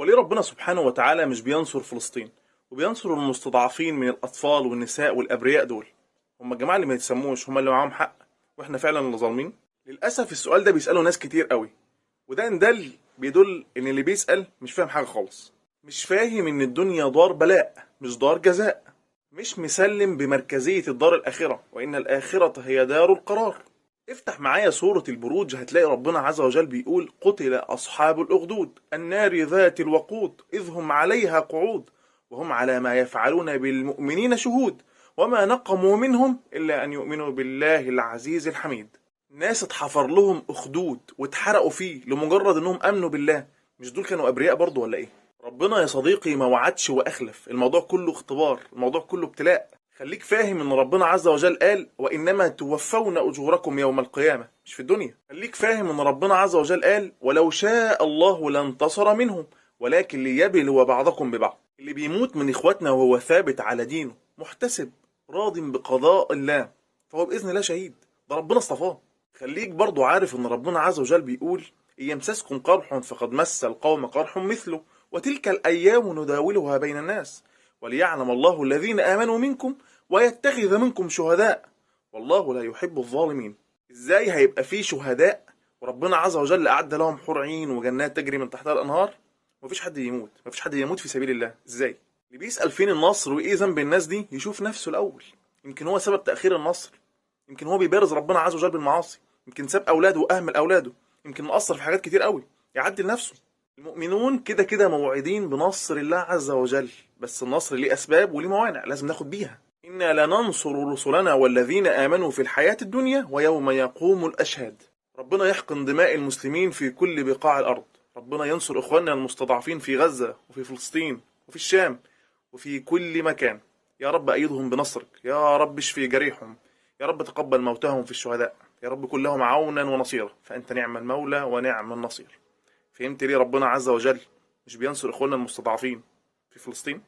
هو ليه ربنا سبحانه وتعالى مش بينصر فلسطين وبينصر المستضعفين من الأطفال والنساء والأبرياء دول؟ هم الجماعة اللي ما يتسموش هم اللي معاهم حق واحنا فعلا اللي ظالمين؟ للأسف السؤال ده بيسأله ناس كتير قوي، وده إن دل بيدل إن اللي بيسأل مش فاهم حاجة خالص، مش فاهم إن الدنيا دار بلاء مش دار جزاء، مش مسلم بمركزية الدار الآخرة وإن الآخرة هي دار القرار. افتح معايا سورة البروج هتلاقي ربنا عز وجل بيقول: قتل أصحاب الأخدود النار ذات الوقود إذ هم عليها قعود وهم على ما يفعلون بالمؤمنين شهود وما نقموا منهم إلا أن يؤمنوا بالله العزيز الحميد. ناس اتحفر لهم أخدود واتحرقوا فيه لمجرد أنهم أمنوا بالله، مش دول كانوا أبرياء برضو ولا إيه؟ ربنا يا صديقي ما وعدش وأخلف، الموضوع كله اختبار، الموضوع كله ابتلاء. خليك فاهم ان ربنا عز وجل قال: وانما توفون اجوركم يوم القيامه، مش في الدنيا. خليك فاهم ان ربنا عز وجل قال: ولو شاء الله لانتصر منهم ولكن ليبلو بعضكم ببعض. اللي بيموت من اخواتنا وهو ثابت على دينه محتسب راض بقضاء الله فهو باذن الله شهيد، ده ربنا اصطفاه. خليك برضو عارف ان ربنا عز وجل بيقول: ان يمسسكم قرح فقد مس القوم قرح مثله وتلك الايام نداولها بين الناس وليعلم الله الذين آمنوا منكم ويتخذ منكم شهداء والله لا يحب الظالمين. ازاي هيبقى فيه شهداء وربنا عز وجل أعد لهم حور عين وجنات تجري من تحتها الأنهار ومفيش حد يموت، مفيش حد يموت في سبيل الله؟ ازاي؟ اللي بيسأل فين النصر وايه ذنب الناس دي يشوف نفسه الأول. يمكن هو سبب تأخير النصر، يمكن هو بيبارز ربنا عز وجل بالمعاصي، يمكن ساب أولاده وأهمل أولاده، يمكن مقصر في حاجات كتير قوي، يعدل نفسه. المؤمنون كده كده موعدين بنصر الله عز وجل، بس النصر ليه أسباب وليه موانع لازم ناخد بيها. إنا لننصر رسلنا والذين آمنوا في الحياة الدنيا ويوم يقوم الأشهاد. ربنا يحقن دماء المسلمين في كل بقاع الأرض، ربنا ينصر إخواننا المستضعفين في غزة وفي فلسطين وفي الشام وفي كل مكان. يا رب أيدهم بنصرك، يا رب اشفي جريحهم، يا رب تقبل موتهم في الشهداء، يا رب كن لهم عونا ونصيرا فأنت نعم المولى ونعم النصير. فهمت ليه ربنا عز وجل مش بينصر إخواننا المستضعفين في فلسطين؟